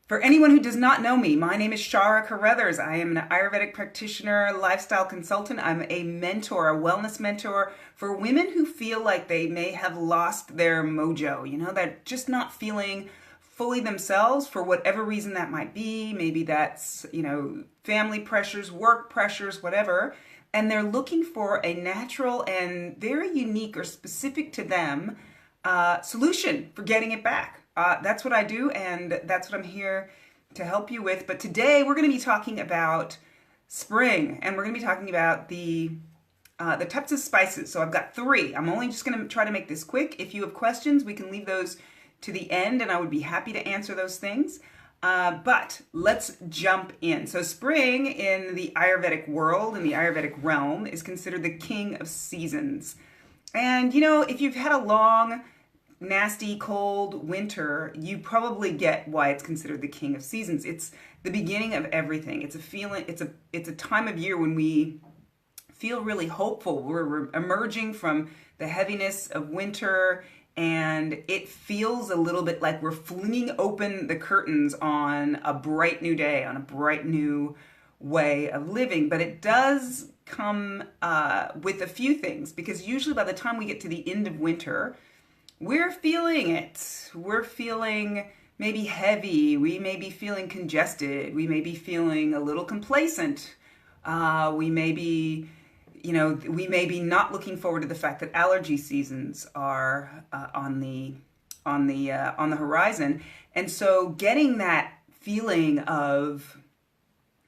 For anyone who does not know me, my name is Shara Carruthers. I am an Ayurvedic practitioner, lifestyle consultant. I'm a mentor, a wellness mentor for women who feel like they may have lost their mojo. They're just not feeling fully themselves for whatever reason that might be. Maybe that's, family pressures, work pressures, whatever. And they're looking for a natural and very unique or specific to them solution for getting it back. That's what I do, and that's what I'm here to help you with. But today we're going to be talking about spring, and we're going to be talking about the types of spices. So I've got three. I'm only just going to try to make this quick. If you have questions, we can leave those to the end, and I would be happy to answer those things. But let's jump in. So spring in the Ayurvedic world, in the Ayurvedic realm, is considered the king of seasons. And if you've had a long, nasty, cold winter, you probably get why it's considered the king of seasons. It's the beginning of everything. It's a feeling, it's a time of year when we feel really hopeful. We're emerging from the heaviness of winter, and it feels a little bit like we're flinging open the curtains on a bright new day, on a bright new way of living. But it does come with a few things, because usually by the time we get to the end of winter, we're feeling it. We're feeling maybe heavy. We may be feeling congested. We may be feeling a little complacent. We may be, not looking forward to the fact that allergy seasons are on the horizon. And so getting that feeling of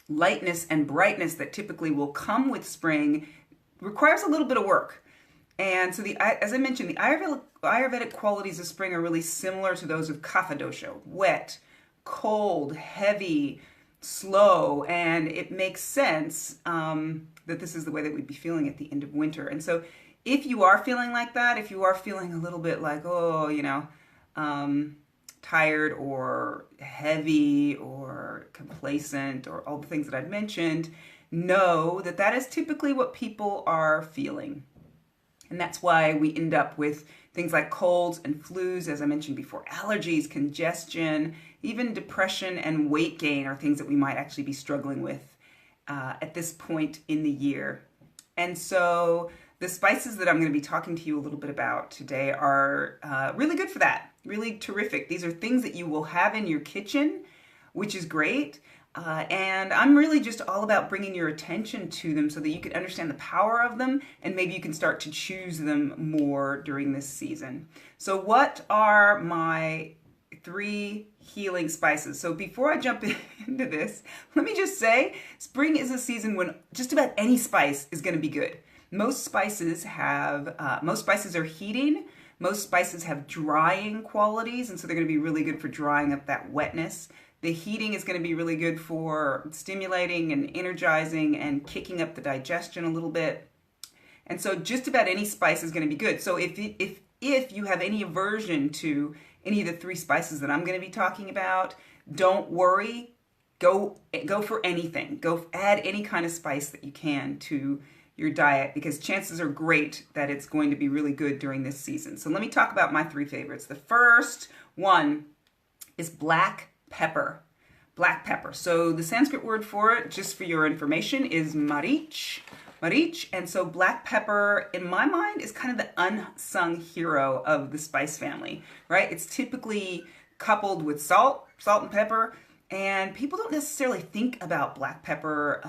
lightness and brightness that typically will come with spring requires a little bit of work. And so, as I mentioned, the Ayurvedic qualities of spring are really similar to those of Kapha dosha: wet, cold, heavy, slow, and it makes sense that this is the way that we'd be feeling at the end of winter. And so, if you are feeling like that, if you are feeling a little bit like, tired or heavy or complacent or all the things that I've mentioned, know that that is typically what people are feeling. And that's why we end up with things like colds and flus, as I mentioned before, allergies, congestion, even depression and weight gain are things that we might actually be struggling with at this point in the year. And so the spices that I'm going to be talking to you a little bit about today are really good for that, really terrific. These are things that you will have in your kitchen, which is great. And I'm really just all about bringing your attention to them so that you can understand the power of them, and maybe you can start to choose them more during this season. So what are my three healing spices? So before I jump into this, let me just say, spring is a season when just about any spice is going to be good. Most spices are heating. Most spices have drying qualities, and so they're going to be really good for drying up that wetness. The heating is going to be really good for stimulating and energizing and kicking up the digestion a little bit. And so just about any spice is going to be good. So if you have any aversion to any of the three spices that I'm going to be talking about, don't worry. Go for anything. Go add any kind of spice that you can to your diet, because chances are great that it's going to be really good during this season. So let me talk about my three favorites. The first one is black pepper. Black pepper. So the Sanskrit word for it, just for your information, is marich. Marich. And so black pepper, in my mind, is kind of the unsung hero of the spice family, right? It's typically coupled with salt and pepper, and people don't necessarily think about black pepper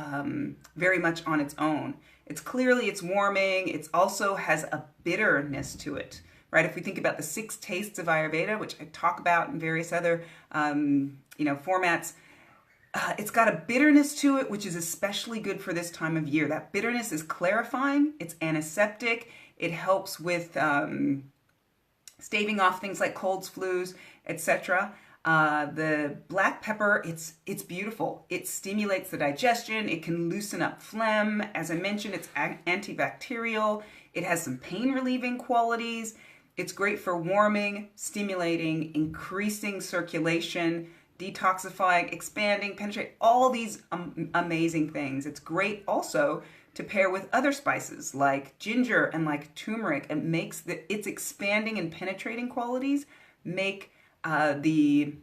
very much on its own. It's warming. It also has a bitterness to it. Right? If we think about the 6 tastes of Ayurveda, which I talk about in various other, formats, it's got a bitterness to it, which is especially good for this time of year. That bitterness is clarifying. It's antiseptic. It helps with staving off things like colds, flus, etc. The black pepper, it's beautiful. It stimulates the digestion. It can loosen up phlegm. As I mentioned, it's antibacterial. It has some pain relieving qualities. It's great for warming, stimulating, increasing circulation, detoxifying, expanding, penetrating, all these amazing things. It's great also to pair with other spices like ginger and like turmeric. It makes its expanding and penetrating qualities make the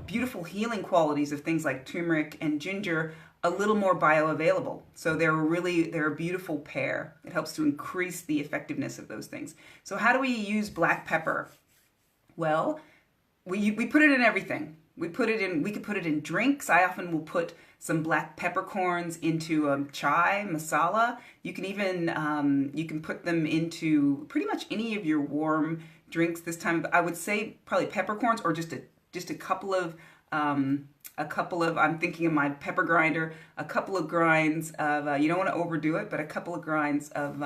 beautiful healing qualities of things like turmeric and ginger a little more bioavailable. So they're a beautiful pair. It helps to increase the effectiveness of those things. So how do we use black pepper? Well, we put it in everything. We could put it in drinks. I often will put some black peppercorns into chai masala. You can even you can put them into pretty much any of your warm drinks this time. I would say probably peppercorns, or just a couple of I'm thinking of my pepper grinder, a couple of grinds of you don't want to overdo it, but a couple of grinds of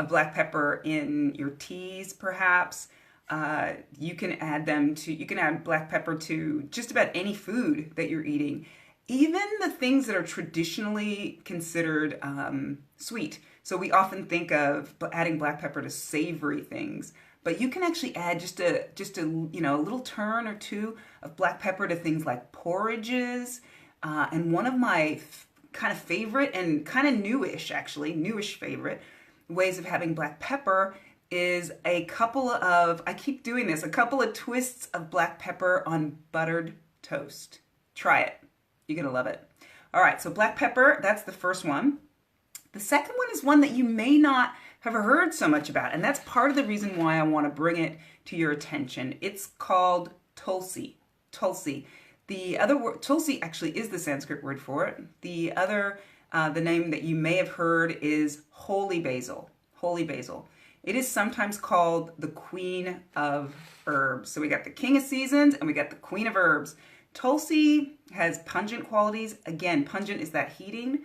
black pepper in your teas perhaps. You can add black pepper to just about any food that you're eating, even the things that are traditionally considered sweet. So we often think of adding black pepper to savory things, but you can actually add just a a little turn or two of black pepper to things like porridges. And one of my kind of favorite and kind of newish favorite ways of having black pepper is a couple of twists of black pepper on buttered toast. Try it. You're going to love it. All right, so black pepper, that's the first one. The second one is one that you may not have heard so much about, and that's part of the reason why I want to bring it to your attention. It's called Tulsi. Tulsi. The other word, Tulsi actually is the Sanskrit word for it. The name that you may have heard is holy basil. Holy basil. It is sometimes called the queen of herbs. So we got the king of seasons and we got the queen of herbs. Tulsi has pungent qualities. Again, pungent is that heating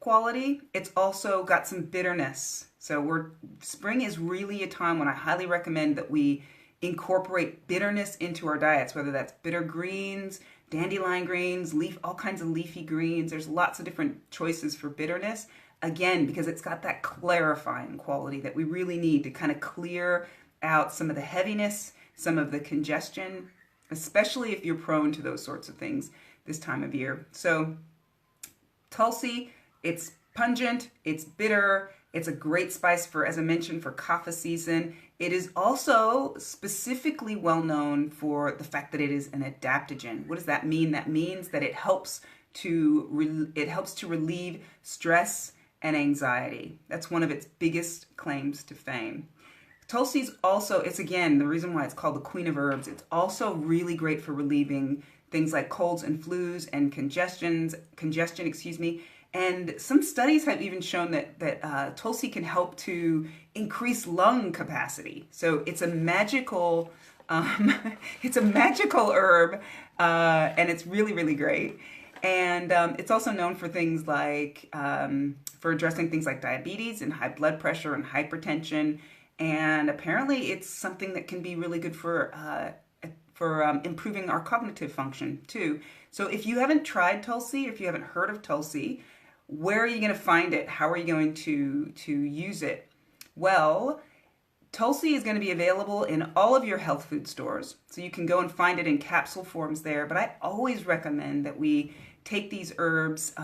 quality. It's also got some bitterness. So spring is really a time when I highly recommend that we incorporate bitterness into our diets, whether that's bitter greens, dandelion greens, all kinds of leafy greens. There's lots of different choices for bitterness. Again, because it's got that clarifying quality that we really need to kind of clear out some of the heaviness, some of the congestion, especially if you're prone to those sorts of things this time of year. So Tulsi, it's pungent, it's bitter, it's a great spice for, as I mentioned, for kapha season. It is also specifically well known for the fact that it is an adaptogen. What does that mean? That means that it helps to relieve stress and anxiety. That's one of its biggest claims to fame. Tulsi's also, it's again, the reason why it's called the queen of herbs, it's also really great for relieving things like colds and flus and congestion, and some studies have even shown that Tulsi can help to increase lung capacity. So it's a magical, herb, and it's really, really great. And it's also known for things like, for addressing things like diabetes and high blood pressure and hypertension. And apparently it's something that can be really good for improving our cognitive function too. So if you haven't tried Tulsi, if you haven't heard of Tulsi, where are you going to find it? How are you going to use it? Well, Tulsi is going to be available in all of your health food stores. So you can go and find it in capsule forms there. But I always recommend that we take these herbs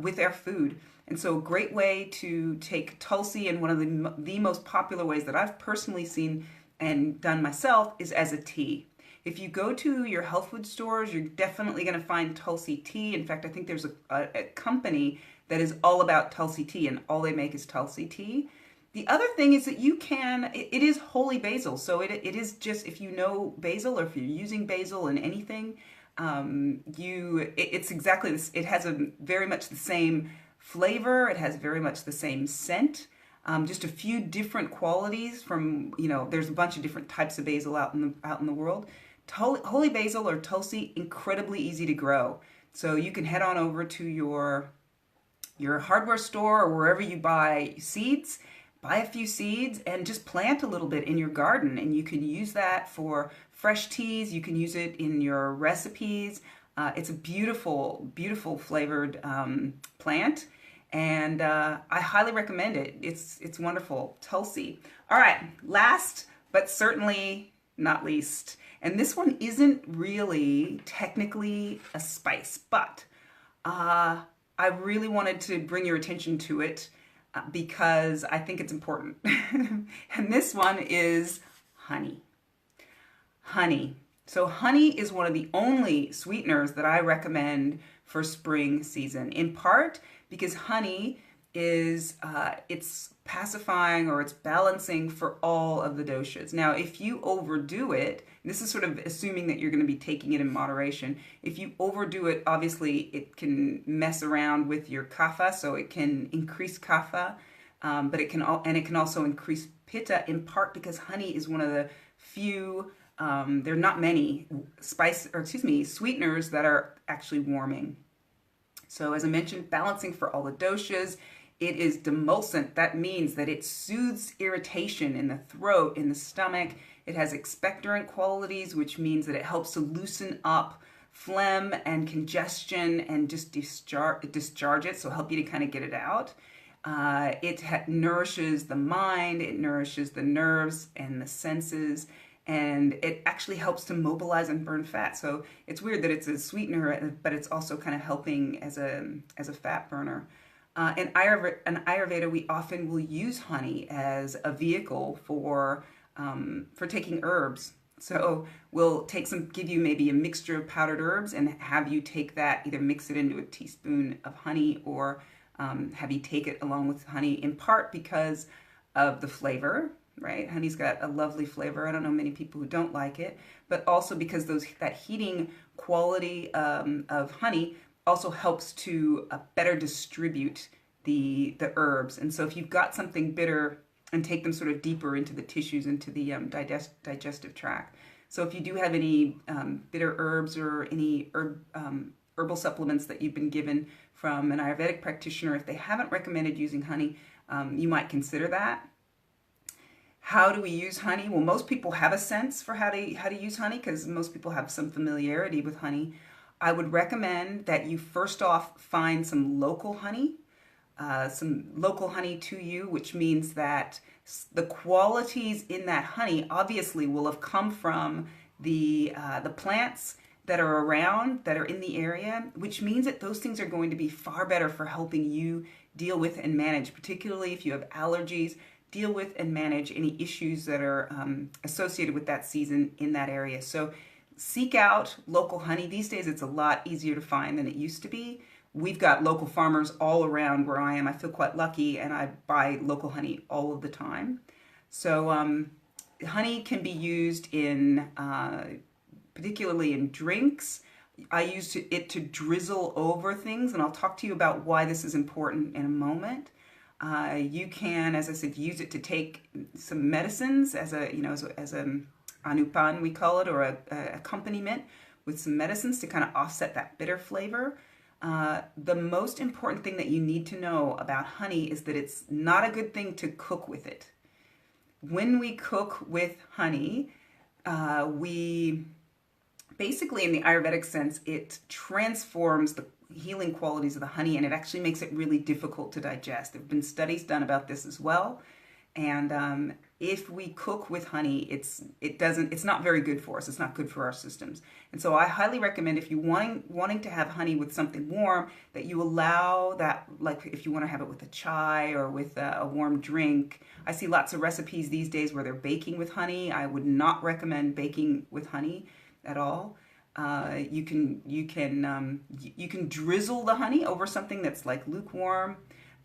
with our food. And so a great way to take Tulsi, and one of the most popular ways that I've personally seen and done myself, is as a tea. If you go to your health food stores, you're definitely going to find Tulsi tea. In fact, I think there's a company that is all about Tulsi tea, and all they make is Tulsi tea. The other thing is that it is holy basil. So it is just, if you know basil, or if you're using basil in anything, it's exactly this. It has very much the same flavor. It has very much the same scent. Just a few different qualities from, there's a bunch of different types of basil out in the world. Holy basil or Tulsi, incredibly easy to grow. So you can head on over to your hardware store or wherever you buy seeds, buy a few seeds and just plant a little bit in your garden. And you can use that for fresh teas. You can use it in your recipes. It's a beautiful, beautiful flavored plant. And I highly recommend it. It's wonderful. Tulsi. All right, last but certainly not least. And this one isn't really technically a spice, but I really wanted to bring your attention to it because I think it's important. And this one is honey. Honey. So honey is one of the only sweeteners that I recommend for spring season, in part because honey is it's pacifying or it's balancing for all of the doshas. Now, if you overdo it, this is sort of assuming that you're going to be taking it in moderation. If you overdo it, obviously it can mess around with your kapha, so it can increase kapha, but it can also increase pitta, in part because honey is one of the few there are not many sweeteners that are actually warming. So as I mentioned, balancing for all the doshas. It is demulcent. That means that it soothes irritation in the throat, in the stomach. It has expectorant qualities, which means that it helps to loosen up phlegm and congestion and just discharge it, so help you to kind of get it out. It nourishes the mind, it nourishes the nerves and the senses, and it actually helps to mobilize and burn fat. So it's weird that it's a sweetener, but it's also kind of helping as a fat burner. In Ayurveda, we often will use honey as a vehicle for taking herbs. So we'll give you maybe a mixture of powdered herbs and have you take that, either mix it into a teaspoon of honey or have you take it along with honey, in part because of the flavor, right? Honey's got a lovely flavor. I don't know many people who don't like it, but also because that heating quality of honey also helps to better distribute the herbs. And so if you've got something bitter, and take them sort of deeper into the tissues, into the digestive tract. So if you do have any bitter herbs or any herbal supplements that you've been given from an Ayurvedic practitioner, if they haven't recommended using honey, you might consider that. How do we use honey? Well, most people have a sense for how to use honey because most people have some familiarity with honey. I would recommend that you first off find some local honey to you, which means that the qualities in that honey obviously will have come from the plants that are around, that are in the area, which means that those things are going to be far better for helping you deal with and manage, particularly if you have allergies, deal with and manage any issues that are associated with that season in that area. So seek out local honey. These days it's a lot easier to find than it used to be. We've got local farmers all around where I am. I feel quite lucky, and I buy local honey all of the time. So honey can be used in, particularly in drinks. I use it to drizzle over things, and I'll talk to you about why this is important in a moment. You can, as I said, use it to take some medicines as a anupan, we call it, or a accompaniment with some medicines to kind of offset that bitter flavor. The most important thing that you need to know about honey is that it's not a good thing to cook with it. When we cook with honey, we basically, in the Ayurvedic sense, it transforms the healing qualities of the honey, and it actually makes it really difficult to digest. There have been studies done about this as well. And if we cook with honey, it's not very good for us. It's not good for our systems. And so I highly recommend, if you wanting to have honey with something warm, that you allow that, like if you want to have it with a chai or with a warm drink. I see lots of recipes these days where they're baking with honey. I would not recommend baking with honey at all. You can drizzle the honey over something that's like lukewarm,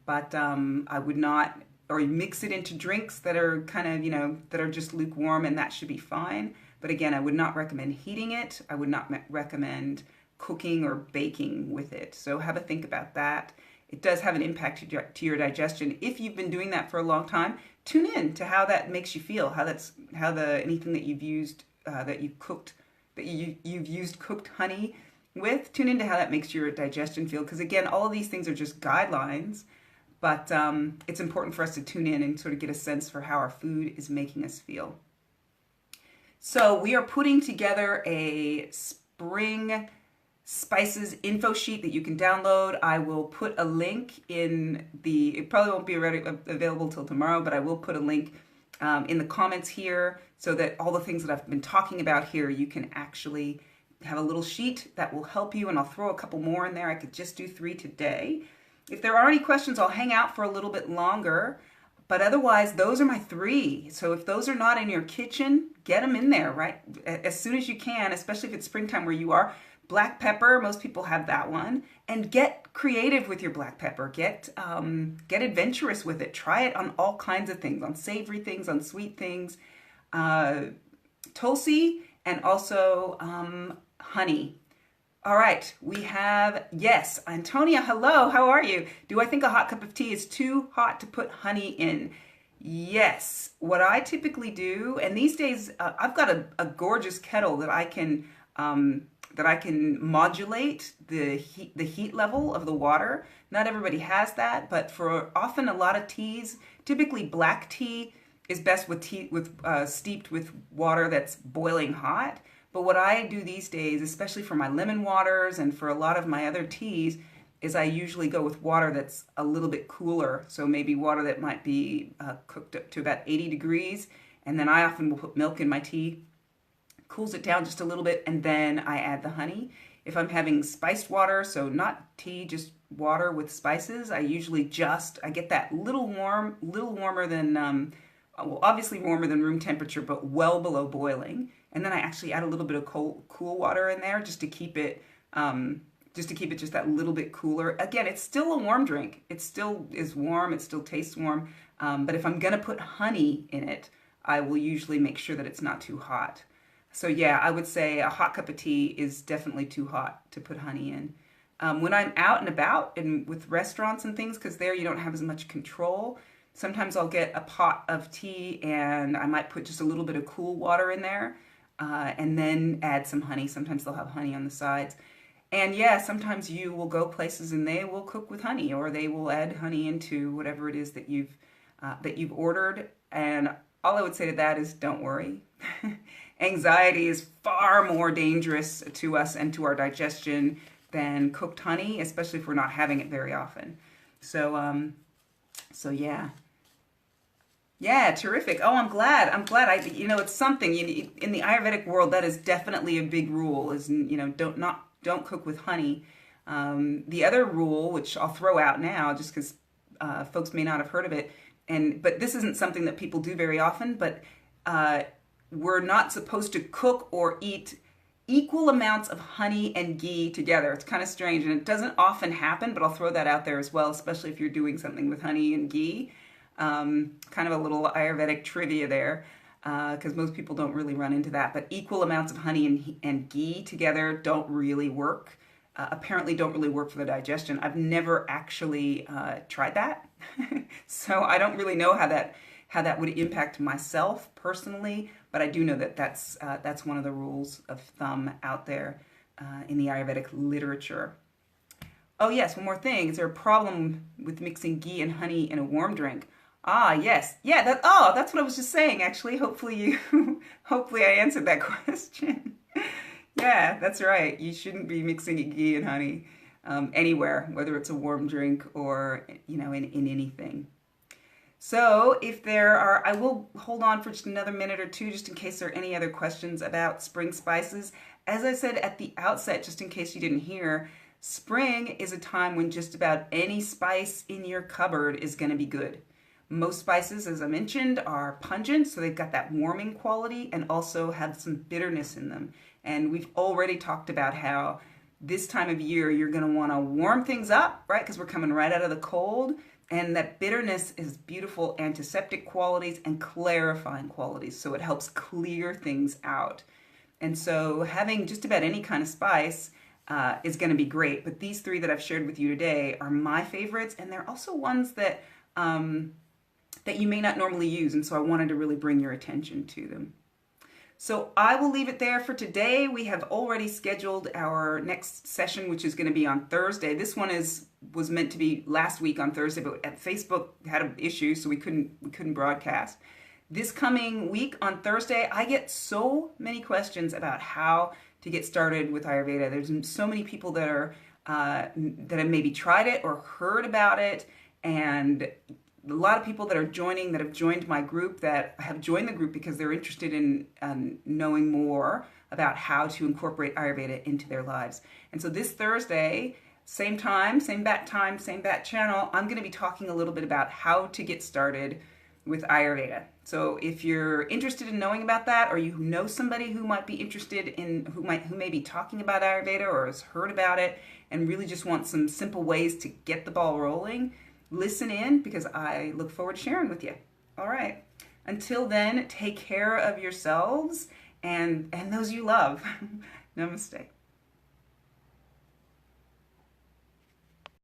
but I would not. Or you mix it into drinks that are kind of, that are just lukewarm, and that should be fine. But again, I would not recommend heating it. I would not recommend cooking or baking with it. So have a think about that. It does have an impact to your digestion. If you've been doing that for a long time, tune in to how that makes you feel, anything that you've used, you've used cooked honey with, tune into how that makes your digestion feel. Because again, all of these things are just guidelines. But it's important for us to tune in and sort of get a sense for how our food is making us feel. So we are putting together a spring spices info sheet that you can download. I will put a link it probably won't be available till tomorrow, but I will put a link in the comments here so that all the things that I've been talking about here, you can actually have a little sheet that will help you. And I'll throw a couple more in there. I could just do 3 today. If there are any questions, I'll hang out for a little bit longer, but otherwise, those are my 3. So if those are not in your kitchen, get them in there, right? As soon as you can, especially if it's springtime where you are. Black pepper, most people have that one. And get creative with your black pepper. Get adventurous with it. Try it on all kinds of things, on savory things, on sweet things. Tulsi and also honey. All right, we have, yes, Antonia, hello, how are you? Do I think a hot cup of tea is too hot to put honey in? Yes, what I typically do, and these days I've got a gorgeous kettle that I can modulate the heat level of the water. Not everybody has that, but for often a lot of teas, typically black tea is best with steeped with water that's boiling hot. But what I do these days, especially for my lemon waters and for a lot of my other teas, is I usually go with water that's a little bit cooler. So maybe water that might be cooked up to about 80 degrees. And then I often will put milk in my tea, cools it down just a little bit, and then I add the honey. If I'm having spiced water, so not tea, just water with spices, I usually I get that little warmer than, well, obviously warmer than room temperature, but well below boiling. And then I actually add a little bit of cool water in there just to keep it just that little bit cooler. Again, it's still a warm drink. It still is warm. It still tastes warm. But if I'm going to put honey in it, I will usually make sure that it's not too hot. So yeah, I would say a hot cup of tea is definitely too hot to put honey in. When I'm out and about and with restaurants and things, because there you don't have as much control, sometimes I'll get a pot of tea and I might put just a little bit of cool water in there. And then add some honey. Sometimes they'll have honey on the sides. And yeah, sometimes you will go places and they will cook with honey, or they will add honey into whatever it is that you've ordered. And all I would say to that is don't worry. Anxiety is far more dangerous to us and to our digestion than cooked honey, especially if we're not having it very often. So yeah. Yeah, terrific. Oh, I'm glad. It's something in the Ayurvedic world that is definitely a big rule. Is don't cook with honey. The other rule, which I'll throw out now, just because folks may not have heard of it, but this isn't something that people do very often. But we're not supposed to cook or eat equal amounts of honey and ghee together. It's kind of strange, and it doesn't often happen. But I'll throw that out there as well, especially if you're doing something with honey and ghee. Kind of a little Ayurvedic trivia there, because most people don't really run into that. But equal amounts of honey and ghee together don't really work. Apparently don't really work for the digestion. I've never actually tried that. So I don't really know how that would impact myself personally, but I do know that that's one of the rules of thumb out there in the Ayurvedic literature. Oh yes, one more thing. Is there a problem with mixing ghee and honey in a warm drink? Ah, yes. Yeah, that's what I was just saying, actually. Hopefully I answered that question. Yeah, that's right. You shouldn't be mixing ghee and honey anywhere, whether it's a warm drink or, in anything. So I will hold on for just another minute or two, just in case there are any other questions about spring spices. As I said at the outset, just in case you didn't hear, spring is a time when just about any spice in your cupboard is going to be good. Most spices, as I mentioned, are pungent, so they've got that warming quality and also have some bitterness in them. And we've already talked about how this time of year you're going to want to warm things up, right? Because we're coming right out of the cold. And that bitterness is beautiful antiseptic qualities and clarifying qualities, so it helps clear things out. And so having just about any kind of spice is going to be great. But these three that I've shared with you today are my favorites, and they're also ones that you may not normally use, and so I wanted to really bring your attention to them. So I will leave it there for today. We have already scheduled our next session, which is going to be on Thursday. This one was meant to be last week on Thursday, but Facebook had an issue, so we couldn't broadcast. This coming week on Thursday, I get so many questions about how to get started with Ayurveda. There's so many people that have maybe tried it or heard about it, and a lot of people that have joined my group, that have joined the group because they're interested in knowing more about how to incorporate Ayurveda into their lives. And so this Thursday, same time, same bat channel, I'm going to be talking a little bit about how to get started with Ayurveda. So if you're interested in knowing about that, or you know somebody who might be interested in, who may be talking about Ayurveda or has heard about it and really just want some simple ways to get the ball rolling, listen in, because I look forward to sharing with you. All right. Until then, take care of yourselves and those you love. Namaste.